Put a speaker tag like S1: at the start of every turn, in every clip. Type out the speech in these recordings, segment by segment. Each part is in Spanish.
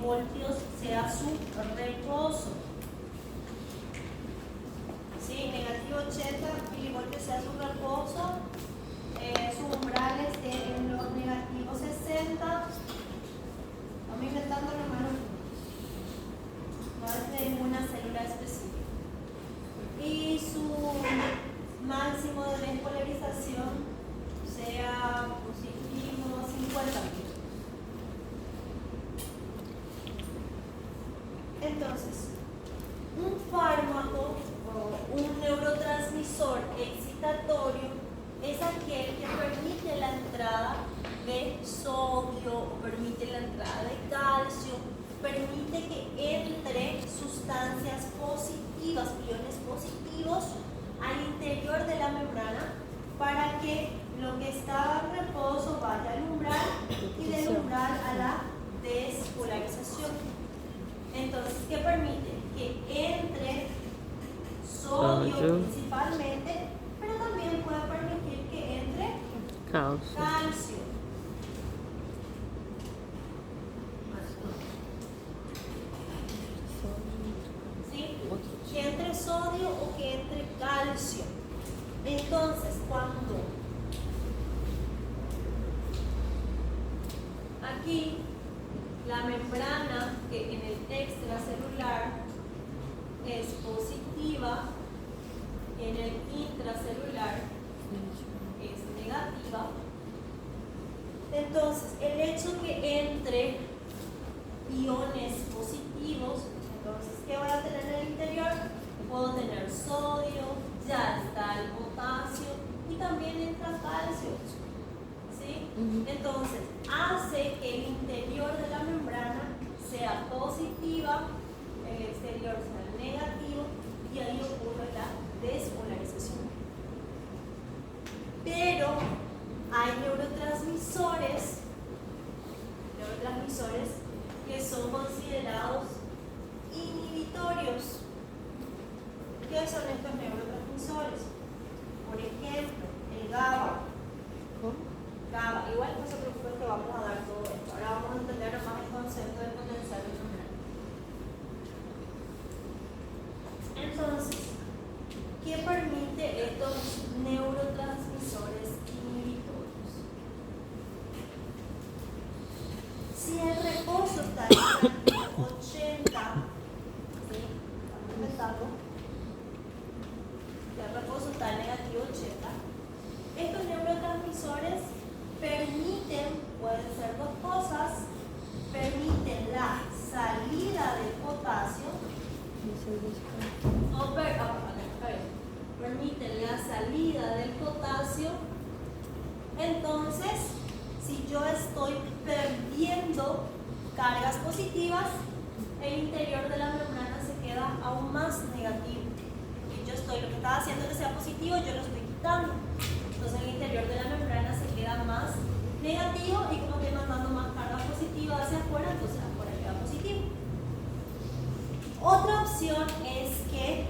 S1: milivoltios sea su reposo. ¿Sí? Negativo 80 milivoltios sea su reposo. Su umbral esté en los negativos 60. Estamos inventando nomás. No es de ninguna célula específica. Y su máximo de despolarización sea positivo 50. Entonces, un fármaco o un neurotransmisor excitatorio es aquel que permite la entrada de sodio o permite la entrada de calcio, permite que entre sustancias positivas, iones positivos, al interior de la membrana para que lo que estaba en reposo vaya al umbral y del umbral a la despolarización. Entonces, ¿qué permite? Que entre sodio principalmente, pero también puede permitir que entre calcio. ¿Sí? Que entre sodio o que entre calcio. Entonces, cuando aquí la membrana que en el extracelular es positiva, en el intracelular es negativa, entonces el hecho que entre iones positivos, entonces ¿qué voy a tener en el interior? Puedo tener sodio, ya está el potasio y también entra calcio. ¿Sí? Entonces hace que el interior de la membrana sea positiva, el exterior sea negativo y ahí ocurre la despolarización. Pero hay neurotransmisores que son considerados inhibitorios. ¿Qué son estos neurotransmisores? Por ejemplo, el GABA. GABA, igual no se preocupen que vamos a dar todo esto. Ahora vamos a entender más el concepto del potencial neuronal. Entonces, ¿qué permite estos neurotransmisores inhibitorios? Si el reposo está en 80, ¿sí? Estamos inventando. Si el reposo está en negativo 80, estos neurotransmisores permiten, pueden ser dos cosas, permiten la salida del potasio, permiten la salida del potasio. Entonces, si yo estoy perdiendo cargas positivas, el interior de la membrana se queda aún más negativo. Y yo estoy, lo que estaba haciendo que sea positivo, yo lo estoy quitando. Entonces el interior de la membrana se queda más negativo y como estoy mandando más carga positiva hacia afuera, entonces afuera queda positivo. Otra opción es que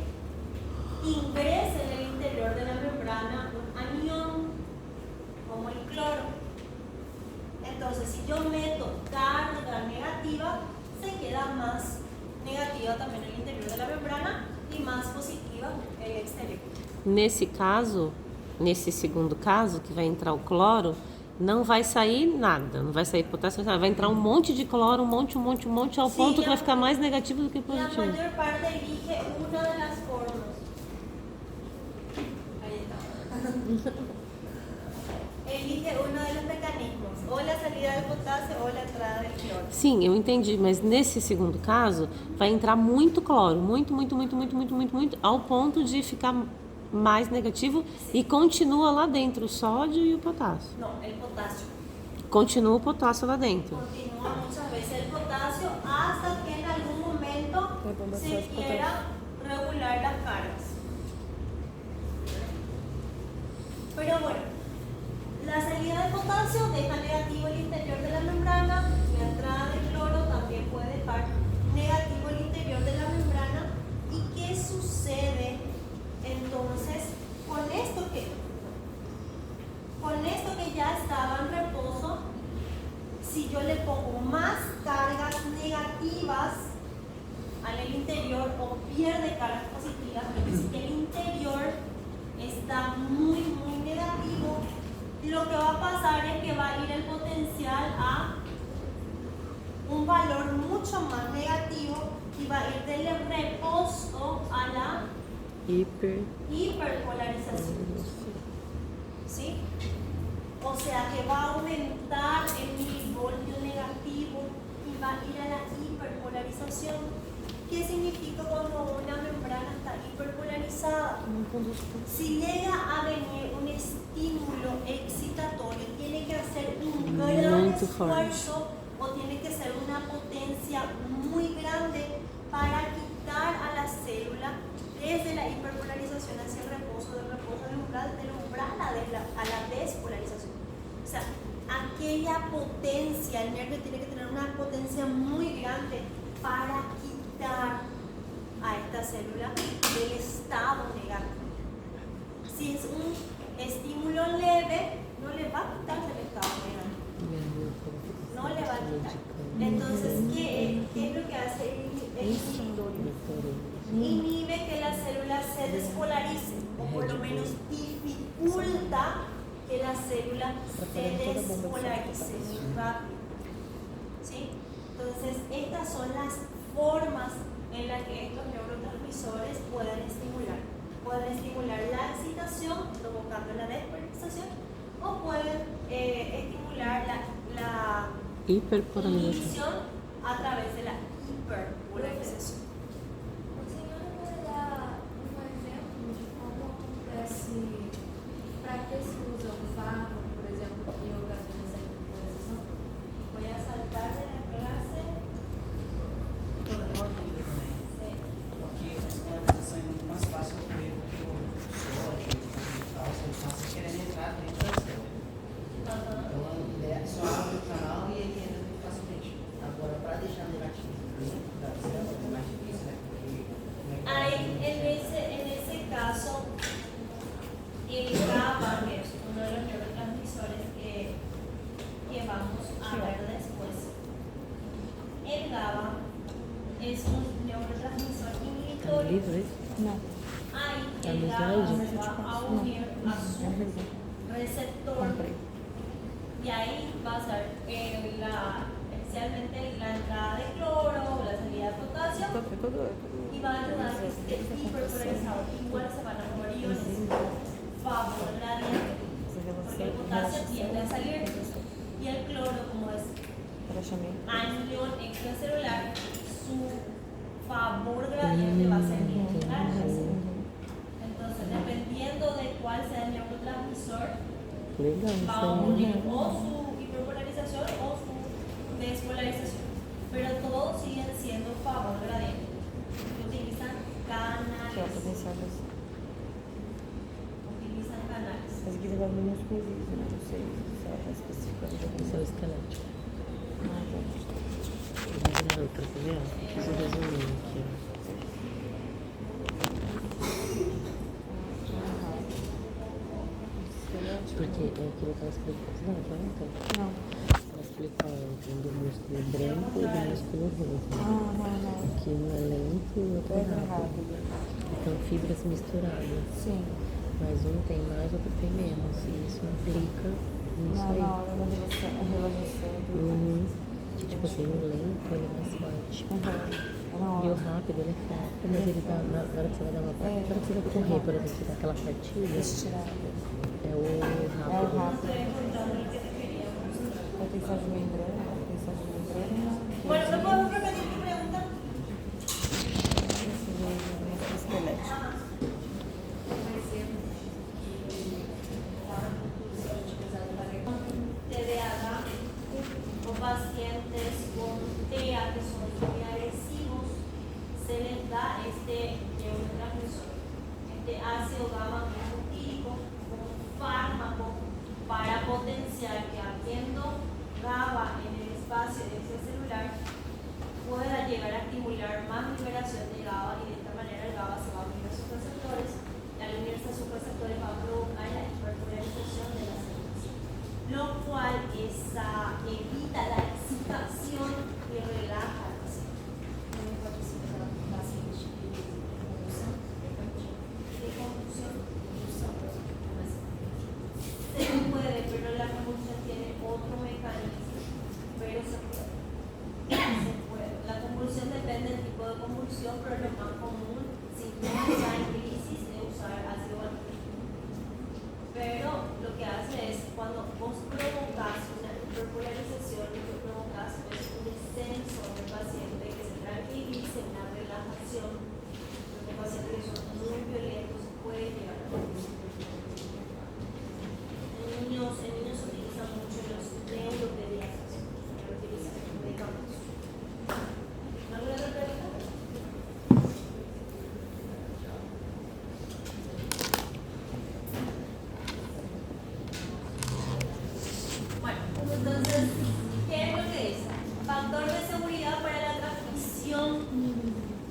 S1: ingrese en el interior de la membrana un anión como el cloro. Entonces si yo meto carga negativa, se queda más negativa también el interior de la membrana y más positiva el exterior.
S2: Nesse segundo caso, que vai entrar o cloro, não vai sair nada, não vai sair potássio, vai entrar um monte de cloro, um monte, ao ponto que vai ficar mais negativo do que positivo.
S1: La mayor parte elige una de las formas. Ahí está. Elige uno de los mecanismos, ou la salida del potássio ou la entrada del cloro.
S2: Sim, eu entendi, mas nesse segundo caso, vai entrar muito cloro, muito, ao ponto de ficar mais negativo e continua lá dentro o sódio e o potássio.
S1: Não, o potássio.
S2: Continua o potássio lá dentro.
S1: Continua muchas veces el potasio hasta que en algún momento se quiera regular las cargas. Pero bueno, la salida del potasio deja negativo el interior de la membrana, la entrada del cloro también puede dejar negativo el interior de la membrana. ¿Y qué sucede entonces con esto que ya estaba en reposo? Si yo le pongo más cargas negativas pierde cargas positivas, pero si el interior está muy, muy negativo, lo que va a pasar es que va a ir el potencial a un valor mucho más negativo y va a ir del reposo a la hiperpolarización. ¿Sí? O sea que va a aumentar el milivoltio negativo y va a ir a la hiperpolarización. ¿Qué significa cuando una membrana está hiperpolarizada? Si llega a venir un estímulo excitatorio, tiene que hacer un gran esfuerzo o tiene que ser una potencia muy grande para quitar a la célula desde la hiperpolarización hacia el reposo, del umbral a la despolarización. O sea, aquella potencia, el nervio tiene que tener una potencia muy grande para quitar a esta célula del estado negativo. Si es un estímulo leve, no le va a quitar del estado negativo. No le va a quitar. Entonces, ¿qué es lo que hace el inhibitorio? Inhibe que la célula se despolarice, o por lo menos dificulta que la célula se despolarice muy rápido. ¿Sí? Entonces, estas son las formas en las que estos neurotransmisores pueden estimular. Pueden estimular la excitación, provocando la despolarización, o pueden estimular la inhibición a través de la hiperpolarización.
S3: Para que se usa um fármaco, por exemplo, que organiza essa hiperpolarização?
S1: Voy a saltar de la clase.
S4: Porque a polarização é muito mais fácil do que o sódio e tal, você está querendo entrar dentro da célula. Então, só abre o canal e ele entra muito facilmente. Agora, para deixar negativo dentro da célula é mais difícil, né? Porque
S1: Ahí, en ese caso, el GABA, que es uno de los neurotransmisores que vamos a ver después. El GABA es un neurotransmisor inhibitorio. Ahí el GABA se va a unir a su receptor y ahí va a ser especialmente la entrada de cloro o la salida de potasio y va a ayudar a que esté hiperpolarizado. Igual se van a mover iones favor gradiente, porque el potasio tiende a salir y el cloro, como es anión extracelular, su favor gradiente va a ser neutral. Entonces, dependiendo de cuál sea el neurotransmisor, va a unir o su hiperpolarización o su despolarización, pero todos siguen siendo favor gradiente. Utilizan canales.
S5: Mas aqui vai menos coisas, né? Não sei se ela está especificando.
S2: Esse é o esquelético.
S5: Ah,
S2: Outra, tá vendo? Fiz um resuminho aqui, Porque é aquilo que ela explicou. Não, ela não tem.
S5: não.
S2: Ela explicou do músculo branco e do músculo rosa. Aqui um é lento e o outro é rápido. Então, fibras misturadas.
S5: Sim.
S2: Mas um tem mais, outro tem menos. E isso implica nisso aí.
S5: Na hora da relaxação.
S2: Que tipo assim, o lento ele é mais forte. E o rápido ele é fraco, mas ele dá, na hora que você vai dar uma parte, na hora que você vai correr, por exemplo, você dá aquela partida, é o rápido.
S5: Vai pensar de membrana,
S1: Bueno, ¿me puedo repetir tu pregunta?
S5: esquelético.
S1: TDAH o pacientes con TEA que son muy agresivos, se les da este neurotransmisor, este ácido gamma glucotílico como fármaco para potenciar que habiendo GABA en el espacio extracelular pueda llegar a estimular más liberación de GABA y de esta manera el GABA se va a unir a sus receptores y al unirse a sus receptores va a provocar la hiperpolarización de las células, lo cual evita la excitación y relaja al paciente. solución, pero lo más común, si uno está en crisis, es usar ácido valproico. Pero lo que hace es, cuando vos provocas una hiperpolarización, lo que provocas es un descenso del paciente, que se tranquilice, una relajación. Los pacientes que son muy violentos puede llegar a en niños se utilizan mucho los neuropediatras para utilizar medicamentos. ¿Alguna otra pregunta? Bueno, entonces, ¿qué es lo que es? Factor de seguridad para la transmisión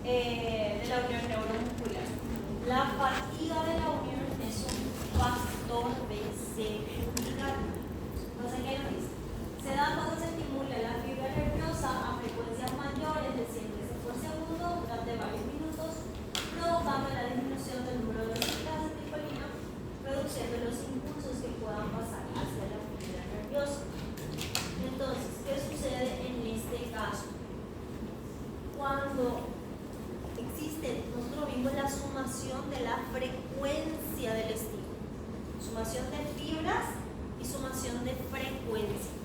S1: de la unión neuromuscular. La fatiga de la unión es un factor de seguridad. Entonces, ¿qué nos dice? Se da cuando se estimula la fibra nerviosa a frecuencias mayores de 100 veces por segundo durante varios minutos, provocando la disminución del número de células de acetilcolina, produciendo los impulsos que puedan pasar hacia la fibra nerviosa. Entonces, ¿qué sucede en este caso? Cuando existe, nosotros vimos la sumación de la frecuencia del estímulo, sumación de fibras y sumación de frecuencia.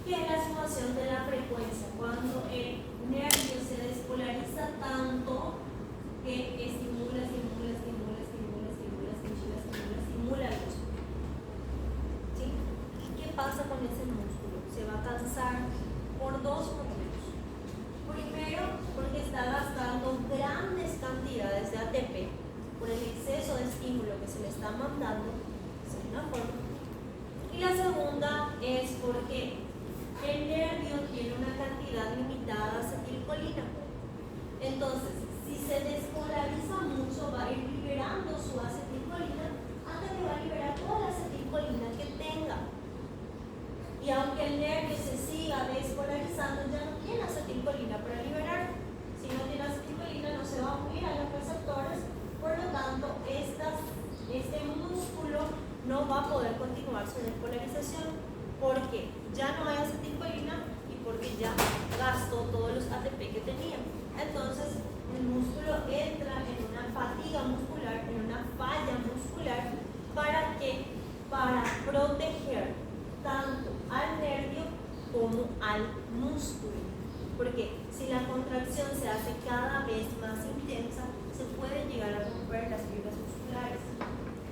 S1: ¿Qué es la sumación de la frecuencia? Cuando el nervio se despolariza tanto que estimula el músculo. ¿Sí? ¿Y qué pasa con ese músculo? Se va a cansar por dos motivos. Primero, porque está gastando grandes cantidades de ATP por el exceso de estímulo que se le está mandando, esa es una forma. Y la segunda es porque el nervio tiene una cantidad limitada de acetilcolina. Entonces, si se despolariza mucho, va a ir liberando su acetilcolina hasta que va a liberar toda la acetilcolina que tenga. Y aunque el nervio se siga despolarizando, ya no tiene acetilcolina para liberar. Si no tiene acetilcolina, no se va a unir a los receptores. Por lo tanto, este músculo no va a poder continuar su despolarización porque ya no hay acetilcolina y porque ya gastó todos los ATP que tenía. Entonces, el músculo entra en una fatiga muscular, en una falla muscular. ¿Para qué? Para proteger tanto al nervio como al músculo. Porque si la contracción se hace cada vez más intensa, se pueden llegar a romper las fibras musculares.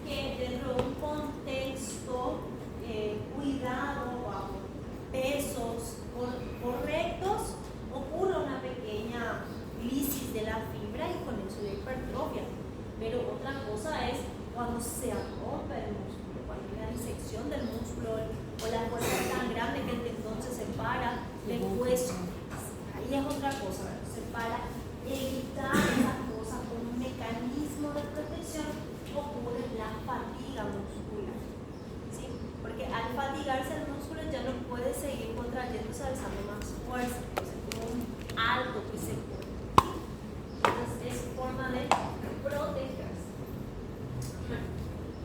S1: Que dentro de un contexto cuidado, bajo pesos correctos, ocurre una pequeña lisis de la fibra y con eso la hipertrofia. Pero otra cosa es cuando se rompe el músculo, cuando hay una disección del músculo o la fuerza es tan grande que el tendón se separa del hueso. Ahí es otra cosa, ¿verdad? Se para evitar esas cosas con un mecanismo de protección, ocurre la fatiga muscular. ¿Sí? Porque al fatigarse el músculo ya no puede seguir contrayéndose, alzando más fuerza, entonces como un alto que se pone. ¿Sí? Entonces es forma de protegerse.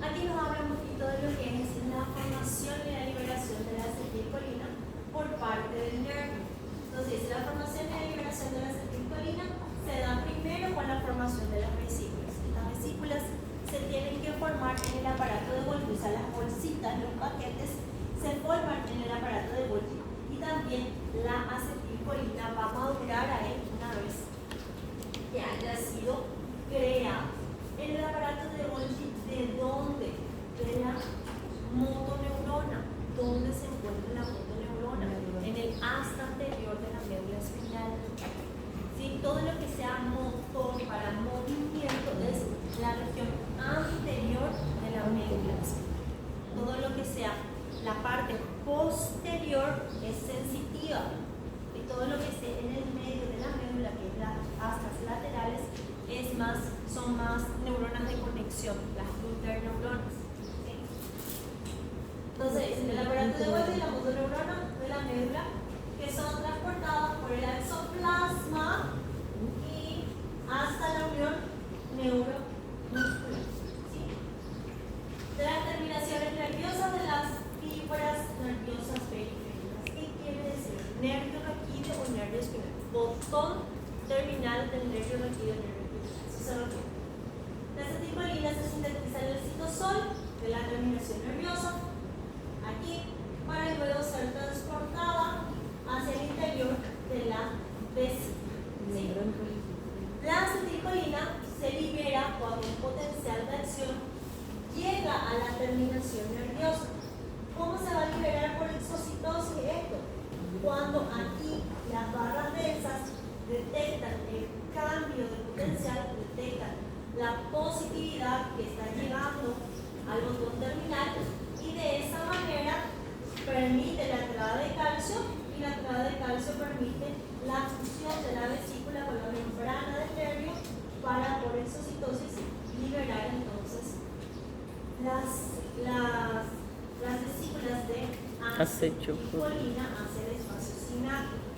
S1: Aquí nos habla un poquito de lo que es la formación y la liberación de la acetilcolina por parte del nervio. Entonces, la formación y la liberación de la acetilcolina se da primero con la formación de las vesículas. Estas vesículas se tienen que formar en el aparato de Golgi, o sea, las bolsitas, los paquetes se forman en el aparato de Golgi y también la acetilcolina va a madurar ahí una vez que haya sido creada. En el aparato de Golgi, ¿de dónde? De la motoneurona. ¿Dónde se encuentra la motoneurona? En el asta anterior de la médula espinal. ¿Sí? Todo lo que sea motor para movimiento es la región anterior de la médula espinal. Todo lo que sea la parte posterior es sensitiva. Y todo lo que esté en el medio de la médula, que es las astas laterales, son más neuronas de conexión, las interneuronas. ¿Sí? Entonces, el aparato de Golgi y la motoneurona de la médula, que son transportadas por el exoplasma y hasta la unión neuromuscular. ¿Sí? De las terminaciones nerviosas de las fibras nerviosas periféricas. ¿Qué quiere decir? Nervio raquídeo o nervio espinal. Botón terminal del nervio raquídeo nervio. Eso se refiere. La acetilcolina se sintetiza en el citosol de la terminación nerviosa, aquí, para luego ser transportada hacia el interior de la vesícula. ¿Sí? La acetilcolina se libera cuando un potencial de acción llega a la terminación nerviosa. ¿Cómo se va a liberar por exocitosis esto? Cuando aquí las barras densas detectan el cambio de potencial, detectan la positividad que está llegando al botón terminal y de esa manera permite la entrada de calcio y la entrada de calcio permite la fusión de la vesícula con la membrana del nervio para por exocitosis liberar entonces las vesículas de acetilcolina hacia el espacio sináptico.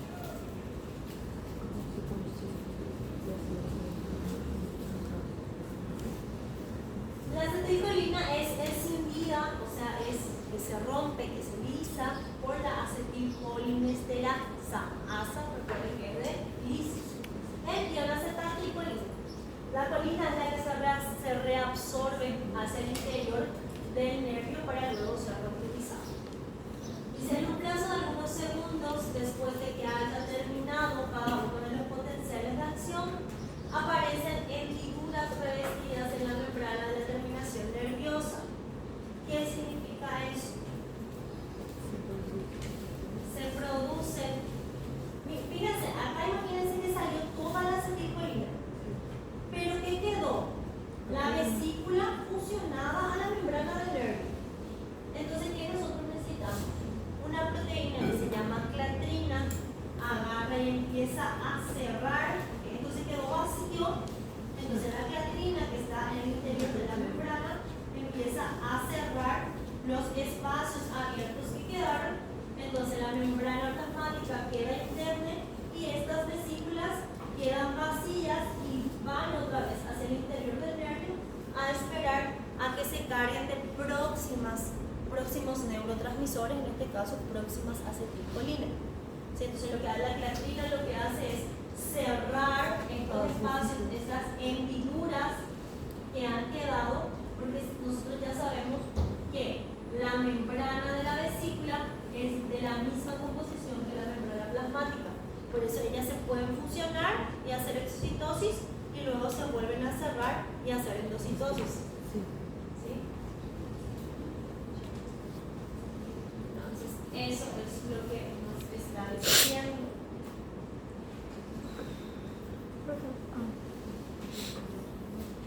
S1: La acetilcolina es escindida, o sea, es que se rompe, que se lisa por la acetilcolinesterasa. Asa, recuerden que es de lisis. El ion acetilcolina. La colina es la que se reabsorbe hacia el interior del nervio para luego ser reutilizado. Dice, en un plazo de algunos segundos después de que haya terminado cada uno de los potenciales de acción, aparecen hendiduras revestidas en la membrana de la terminación nerviosa. ¿Qué significa eso? Se producen, fíjense, acá imagínense que salió toda la acetilcolina, pero ¿qué quedó? La vesícula fusionada a la membrana del nervio. Entonces, ¿qué nosotros necesitamos? Una proteína que se llama clatrina agarra y empieza a cerrar, esto se quedó vacío, entonces la clatrina que está en el interior de la membrana empieza a cerrar los espacios abiertos que quedaron, entonces la membrana plasmática queda interna y estas vesículas quedan vacías y van otra vez hacia el interior del nervio a esperar a que se carguen de próximos neurotransmisores, en este caso próximas acetilcolina. ¿Sí? Entonces lo que hace la clatrina lo que hace es cerrar estos espacios, estas hendiduras que han quedado, porque nosotros ya sabemos que la membrana de la vesícula es de la misma composición que la membrana plasmática. Por eso ellas se pueden fusionar y hacer exocitosis y luego se vuelven a cerrar y hacer endocitosis. ¿Sí? Entonces, eso es lo que nos está diciendo.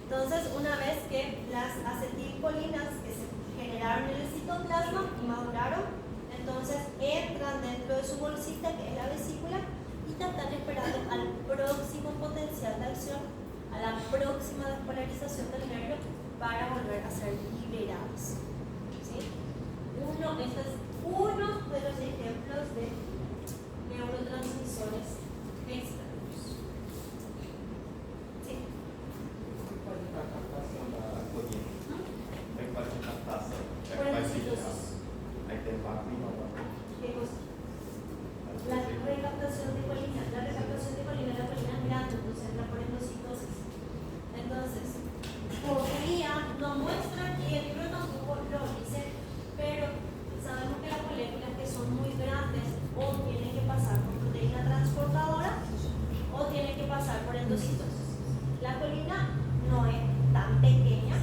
S1: Entonces, una vez que las acetilcolinas que se generaron en el citoplasma y maduraron, entonces entran dentro de su bolsita que es la vesícula y están esperando al próximo potencial de acción, a la próxima despolarización del nervio para volver a ser liberadas. ¿Sí? Este es uno de los ejemplos de neurotransmisores externos. ¿Sí?
S6: Pode estar a captação da colina. Como é que faz a captação? É
S1: Por
S6: que vai
S1: endocitosis.
S6: segurar. Aí tem vácuo e não vácuo.
S1: ¿Qué cosa? La recaptación de colina es grande, entonces entra por endocitosis. Entonces, podría, no muestra aquí, el libro tampoco lo dice, pero sabemos que las moléculas que son muy grandes o tienen que pasar por proteína transportadora o tienen que pasar por endocitosis. La colina no es tan pequeña,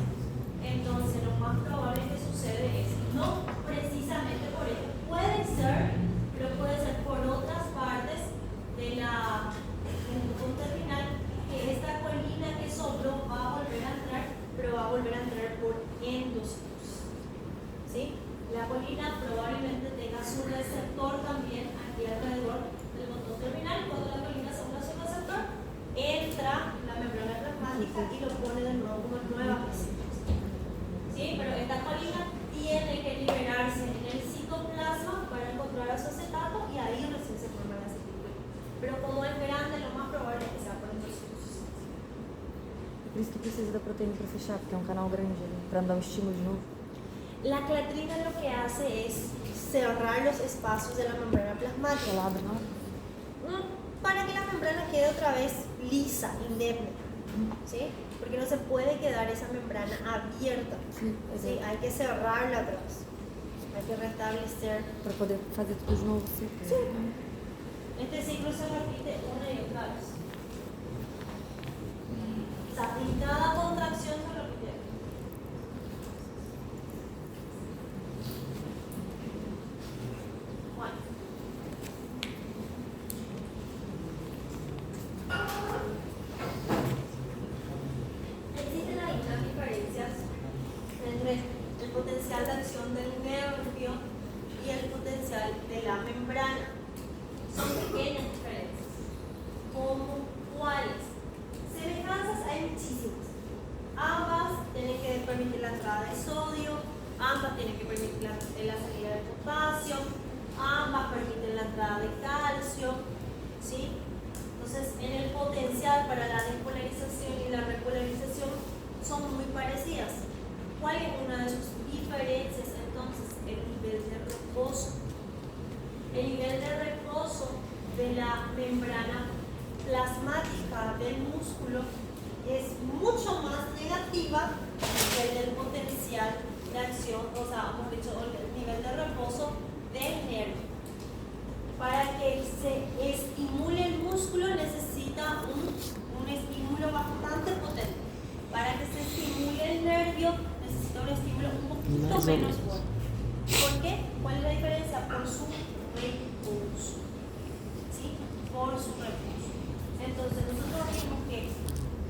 S1: entonces lo más probable que sucede es, no precisamente por ello, puede ser, pero puede ser por otras partes del botón terminal, que esta colina que sobró va a volver a entrar, pero va a volver a entrar por endocitosis. ¿Sí? La colina probablemente tenga su receptor también aquí alrededor del botón terminal. Cuando la colina se une a su receptor, entra la membrana plasmática y lo pone de nuevo como nueva vesícula. ¿Sí? Pero esta colina tiene que liberarse en el citoplasma para encontrar a su acetato y ahí recién se forma la acetilcolina. Pero como es grande, lo más probable es que sea por endocitosis.
S5: Por isso que precisa da proteína para fechar, porque é um canal grande ali, para dar um estímulo de novo.
S1: La clatrina lo que hace es cerrar los espacios de la membrana plasmática.
S5: Ela abre, não?
S1: Para que la membrana quede otra vez lisa, indemne, ¿sí? Porque no se puede quedar esa membrana abierta,
S5: Sim,
S1: ¿sí? Hay que cerrarla atrás, hay que restablecer.
S5: para poder fazer tudo de novo sempre.
S1: Sí. Este ciclo se repite una y otra vez. O sea, en cada contracción se repite. Bueno. Existen algunas diferencias entre el potencial de acción del nervio y el potencial de la membrana. Son pequeñas diferencias. ¿Cómo cuáles? Semejanzas hay muchísimas. Ambas tienen que permitir la entrada de sodio, ambas tienen que permitir la salida de potasio, ambas permiten la entrada de calcio, ¿sí? Entonces, en el potencial para la despolarización y la repolarización son muy parecidas. ¿Cuál es una de sus diferencias? Entonces, el nivel de reposo. El nivel de reposo de la membrana plasmática del músculo es mucho más negativa que el del potencial de acción, o sea, hemos dicho el nivel de reposo del nervio. Para que se estimule el músculo necesita un estímulo bastante potente. Para que se estimule el nervio necesita un estímulo un poquito menos fuerte. ¿Por qué? ¿Cuál es la diferencia? Por su reposo. ¿Sí? Por su reposo. Entonces nosotros vimos que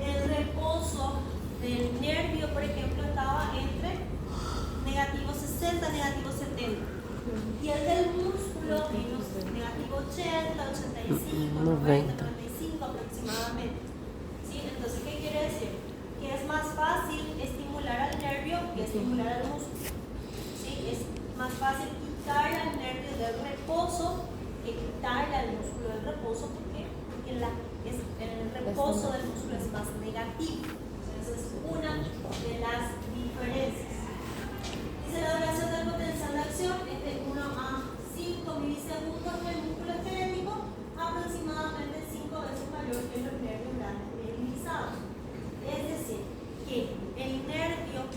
S1: el reposo del nervio, por ejemplo, estaba entre negativo 60, negativo 70. Y el del músculo menos negativo 80, 85, 90, 95 aproximadamente. ¿Sí? Entonces, ¿qué quiere decir? Que es más fácil estimular al nervio que estimular al músculo. ¿Sí? Es más fácil quitarle al nervio del reposo que quitarle al músculo del reposo. ¿Por qué? Porque el reposo del músculo es más negativo. Esa es una de las diferencias. Dice la duración del potencial de acción es de 1 a 5 milisegundos en el músculo esquelético, aproximadamente 5 veces mayor que los nervios grandes mineralizados. Es decir, que el nervio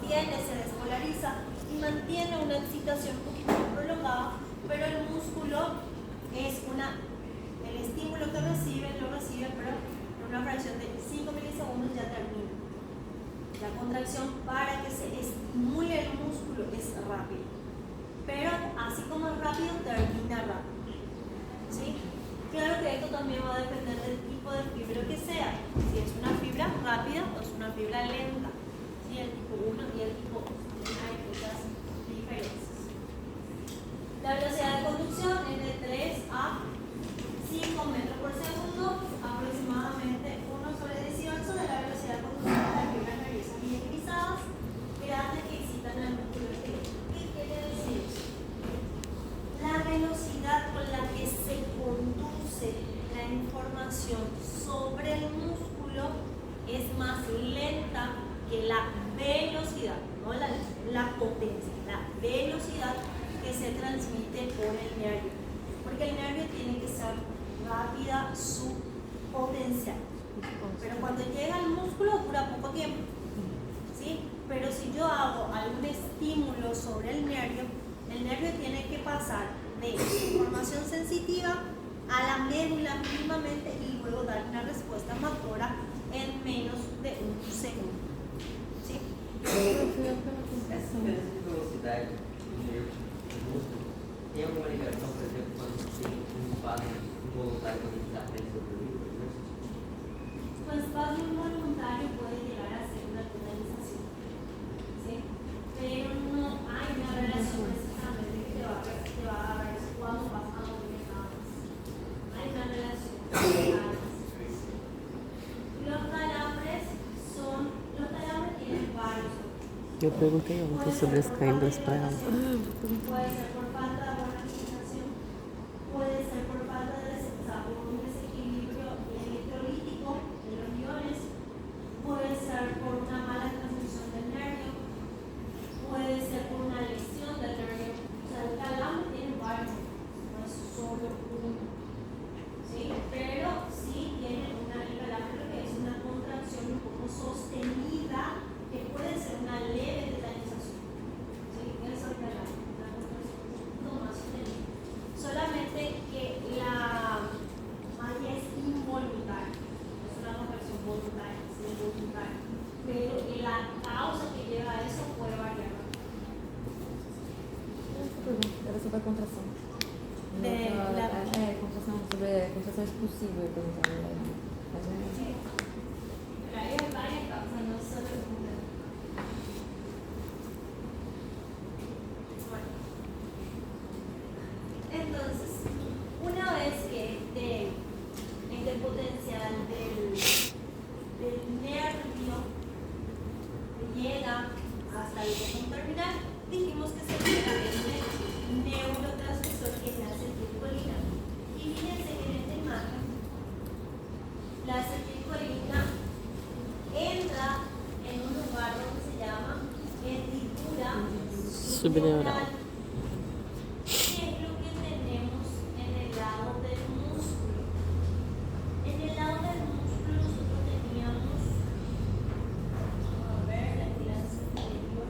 S1: se despolariza y mantiene una excitación un poquito más prolongada, pero el músculo es el estímulo que lo recibe, pero en una fracción de 5 milisegundos ya termina. La contracción para que se estimule el músculo es rápido, pero así como es rápido, termina rápido. ¿Sí? Claro que esto también va a depender del tipo de fibra que sea, si es una fibra rápida o es una fibra lenta, ¿sí? El tipo 1 y el tipo 2, hay muchas diferencias. La velocidad de conducción es de 3 a 5 metros por segundo, aproximadamente 1/18 de la velocidad de conducción de las fibras nerviosas mineralizadas grandes que excitan al músculo esquelético. ¿Qué quiere decir eso? La velocidad con la que se conduce la información sobre el músculo es más lenta que la velocidad, no la potencia, la velocidad que se transmite por el nervio. Porque el nervio tiene que ser rápida su potencial. Pero cuando llega al músculo dura poco tiempo. ¿Sí? Pero si yo hago algún estímulo sobre el nervio tiene que pasar de información sensitiva a la médula mínimamente y luego dar una respuesta motora en menos de un segundo. ¿Sí?
S7: Essa diferença de velocidade do nervo do músculo tem alguma ligação, por exemplo, quando tem um espasmo involuntário quando a gente está frente sobre o livro, por exemplo?
S1: Tu espasmo involuntario puede llegar a ser una penalización, ¿sí? Pero no hay una relación precisamente que te va a dar cuando vas a dormir nada más. Hay una relación. Los calambres tienen varios.
S2: Eu perguntei ontem sobre as câimbras para ela.
S1: Puede ser por falta de buena oxigenación, puede ser por falta de por un desequilibrio electrolítico de los iones, puede ser por una mala transmisión del nervio, puede ser por una lesión del nervio. O sea, el calambre tiene varios, no es solo uno. ¿Sí? Pero sí tiene
S5: hipertensión es posible pensarlo ahí.
S1: Pero hay varias causas, no solo una. Bueno. Entonces, una vez que el potencial del nervio llega hasta el botón terminal, dijimos que se llega el neurotransmisor que es la acetilcolina. Y fíjense que en esta imagen, la acetilcolina entra en un lugar donde se llama hendidura
S2: Subneural.
S1: ¿Qué es lo que tenemos en el lado del músculo? En el lado del músculo nosotros teníamos, a ver, la clase anterior,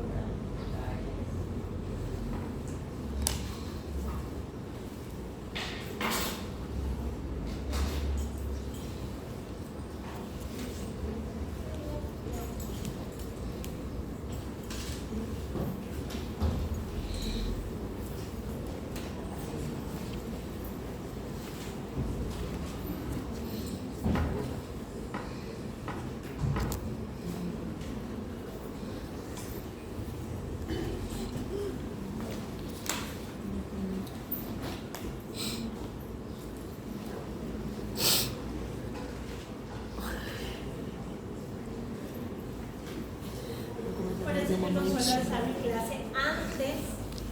S1: por eso es que no suelo alzar mi clase antes de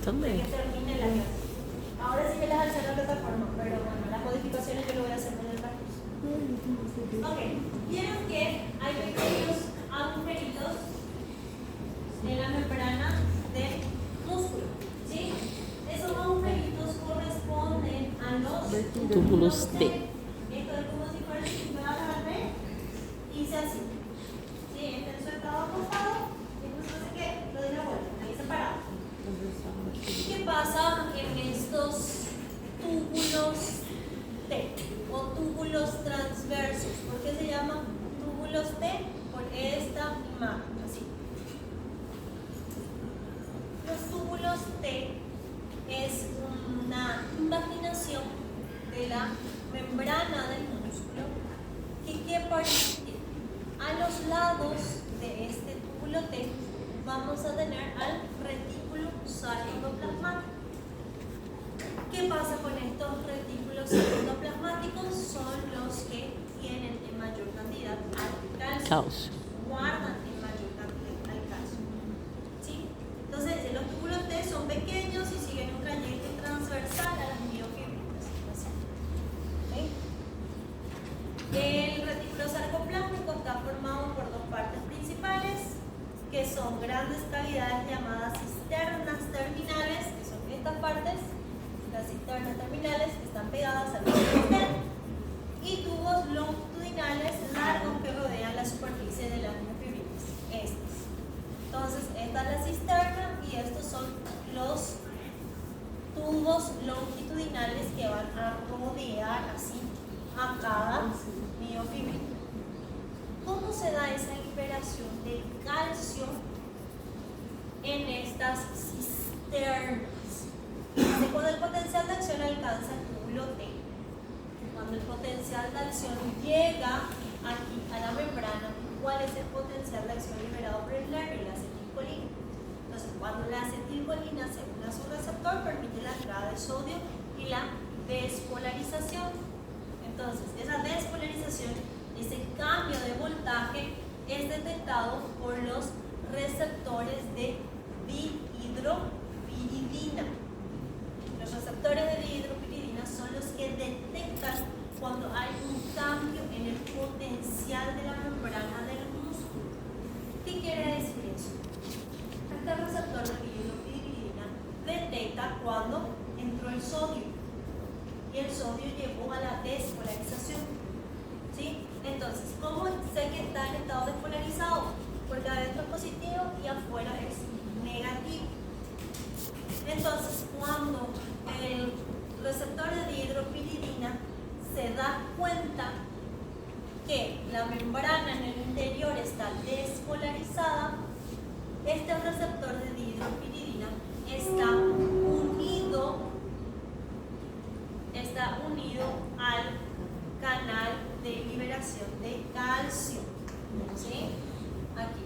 S2: Também.
S1: que termine la clase. Ahora sí que las alzé en la plataforma, pero bueno, las modificaciones yo lo voy a hacer en el recurso. Ok, vieron que hay pequeños agujeritos en la membrana del músculo, ¿sí? Esos agujeritos corresponden a los
S2: Túbulos T.
S1: Esto es como si fuera si me vas a ver, hice así. ¿Sí? Está en su estado acostado, y entonces ¿qué? Lo di la vuelta, ahí separado. ¿Qué pasa en estos túbulos T o túbulos transversos? ¿Por qué se llaman túbulos T? Por esta imagen, así. Los túbulos T es una imaginación de la membrana del músculo que permite a los lados de este túbulo T vamos a tener al retículo sarcoplasmático. ¿Qué pasa con estos retículos sarcoplasmáticos? Son los que tienen en mayor cantidad al calcio.
S2: Calcio.
S1: Guardan en mayor cantidad al calcio. ¿Sí? Entonces, los túbulos T son pequeños y siguen un trayecto transversal a las miofibrilas. ¿Okay? El retículo sarcoplásmico está formado por dos partes principales, que son grandes cavidades llamadas cisternas terminales, que son estas partes, las cisternas terminales que están pegadas al músculo externo, y tubos longitudinales largos que rodean la superficie de las miofibrilas. Estos. Entonces, esta es la cisterna y estos son los tubos longitudinales que van a rodear así a cada miofibrila. ¿Cómo se da esa liberación de calcio en estas cisternas? Cuando el potencial de acción alcanza el túbulo T, cuando el potencial de acción llega aquí a la membrana, ¿cuál es el potencial de acción liberado por el nervio? La acetilcolina. Entonces, cuando la acetilcolina se une a su receptor, permite la entrada de sodio y la despolarización. Entonces, esa despolarización, ese cambio de voltaje es detectado por los receptores de dihidropiridina. Los receptores de dihidropiridina son los que detectan cuando hay un cambio en el potencial de la membrana del músculo. ¿Qué quiere decir eso? Este receptor de dihidropiridina detecta cuando entró el sodio y el sodio llevó a la despolarización. ¿Sí? Entonces, ¿cómo sé que está en estado despolarizado? Porque adentro es positivo y afuera es negativo. Entonces, cuando el receptor de dihidropiridina se da cuenta que la membrana en el interior está despolarizada, este receptor de dihidropiridina está unido al extracción de calcio. ¿Sí? Aquí.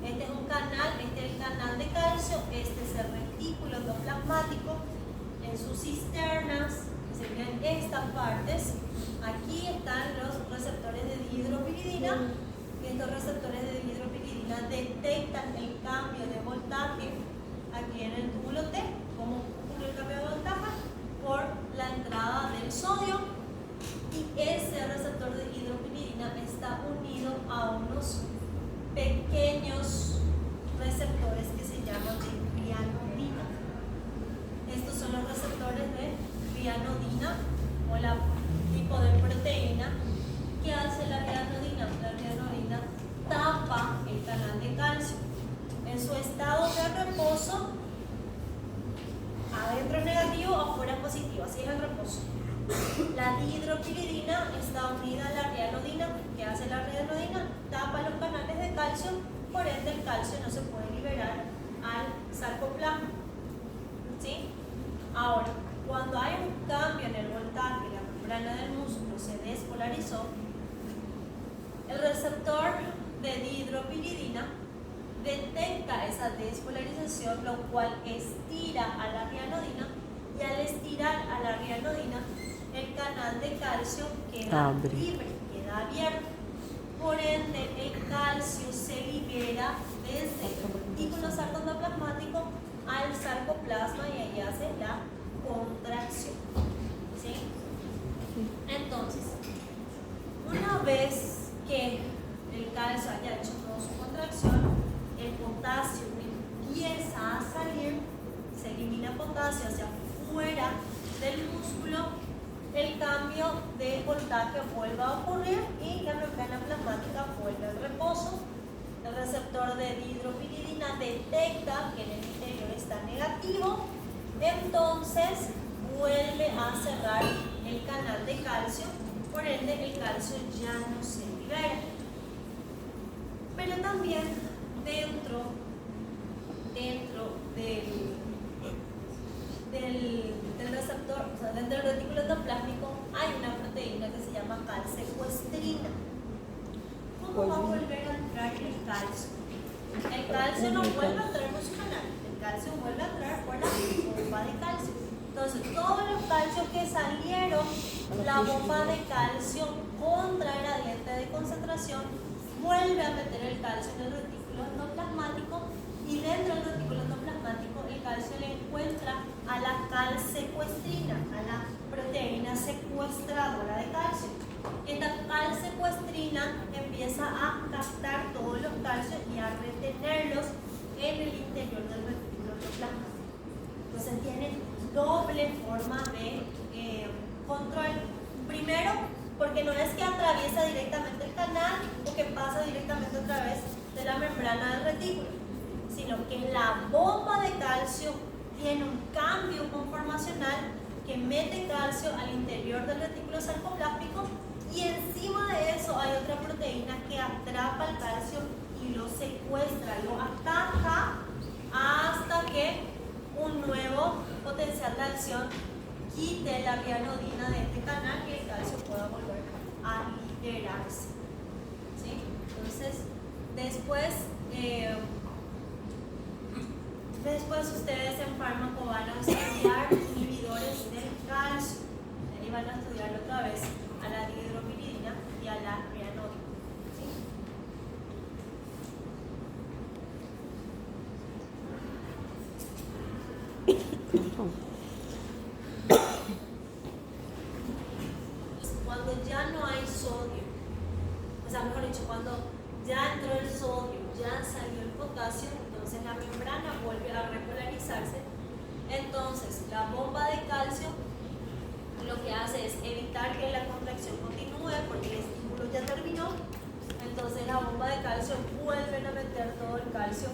S1: Este es un canal, este es el canal de calcio, este es el retículo endoplasmático en sus cisternas, que serían estas partes. Aquí están los receptores de dihidropiridina, y estos receptores de dihidropiridina detectan el cambio de voltaje aquí en el túbulo T. ¿Cómo ocurre el cambio de voltaje? Por la entrada del sodio, y ese receptor de dihidropiridina está unido a unos pequeños receptores que se llaman de rianodina. Estos son los receptores de rianodina o la tipo de proteína. ¿Qué hace la rianodina? La rianodina tapa el canal de calcio. En su estado de reposo, adentro es negativo, afuera es positivo, así es el reposo. La dihidropiridina está unida a la rianodina. ¿Qué hace la rianodina? Tapa los canales de calcio, por ende el calcio no se puede liberar al sarcoplasma. ¿Sí? Ahora, cuando hay un cambio en el voltaje, la membrana del músculo se despolarizó, el receptor de dihidropiridina detecta esa despolarización, lo cual estira a la rianodina, y al estirar a la rianodina, el canal de calcio queda libre, queda abierto. Por ende, el calcio se libera desde el retículo sarcoendoplasmático al sarcoplasma y ahí hace la contracción. ¿Sí? Entonces, una vez que el calcio haya hecho toda su contracción, el potasio empieza a salir, se elimina potasio hacia afuera del músculo, el cambio de voltaje vuelve a ocurrir y la membrana plasmática vuelve al reposo. El receptor de dihidropiridina detecta que en el interior está negativo, entonces vuelve a cerrar el canal de calcio, por ende el calcio ya no se libera. Pero también dentro del receptor, o sea, dentro del retículo endoplásmico hay una proteína que se llama calsecuestrina. ¿Cómo va a volver a entrar el calcio? El calcio no vuelve a entrar por su canal, el calcio vuelve a entrar por la bomba de calcio. Entonces, todos los calcios que salieron, la bomba de calcio contra el gradiente de concentración vuelve a meter el calcio en el retículo endoplasmático, y dentro del retículo endoplasmático el calcio le encuentra a la calsecuestrina, a la proteína secuestradora de calcio. Esta calsecuestrina empieza a captar todos los calcios y a retenerlos en el interior del retículo endoplasmático. Entonces tiene doble forma de control. Primero, porque no es que atraviesa directamente el canal o que pasa directamente a través de la membrana del retículo, sino que la bomba de calcio tiene un cambio conformacional que mete calcio al interior del retículo sarcoplásmico, y encima de eso hay otra proteína que atrapa el calcio y lo secuestra, lo ataja hasta que un nuevo potencial de acción quite la rianodina de este canal y el calcio pueda volver a liberarse. ¿Sí? Entonces, después ustedes en fármaco van a estudiar inhibidores del calcio. Ahí van a estudiar otra vez a la dihidropiridina y a la rianodina. ¿Sí? Cuando ya no hay sodio, o sea, mejor dicho, cuando ya entró el sodio, ya salió el potasio, entonces la membrana vuelve a repolarizarse. Entonces, la bomba de calcio lo que hace es evitar que la contracción continúe porque el estímulo ya terminó. Entonces, la bomba de calcio vuelve a meter todo el calcio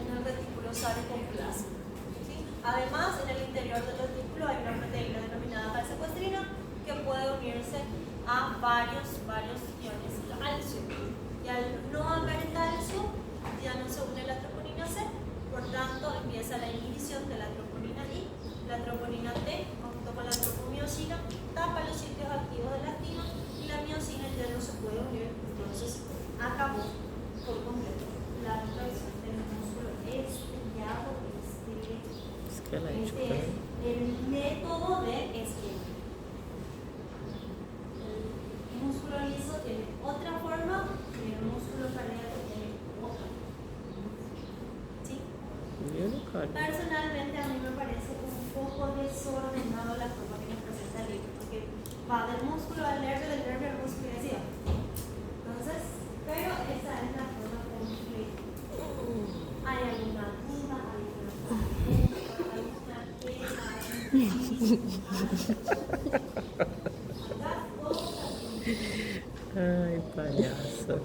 S1: en el retículo sarcoplasma. ¿Sí? Además, en el interior del retículo hay una proteína denominada calsecuestrina que puede unirse a varios iones calcio. Y al no haber calcio, ya no se une la troponina C, por tanto empieza la inhibición de la troponina I, la troponina T, junto con la tropomiosina, tapa los sitios activos de la actina y la miosina ya no se puede
S2: esquelético
S1: Este es
S2: também.
S1: el método de esquema. El músculo liso tiene otra forma y el músculo cardíaco tiene otra. ¿Sí?
S2: E o unicórnio?
S1: Personalmente a mí me parece un poco desordenado la forma que nos presenta el libro, porque va del músculo al nervio, del nervio al músculo y así va. Entonces, pero esa es la forma completa. ¿Hay alguna duda? ¿Hay alguna pregunta? ¿Alguna queja?
S2: Ai, palhaça.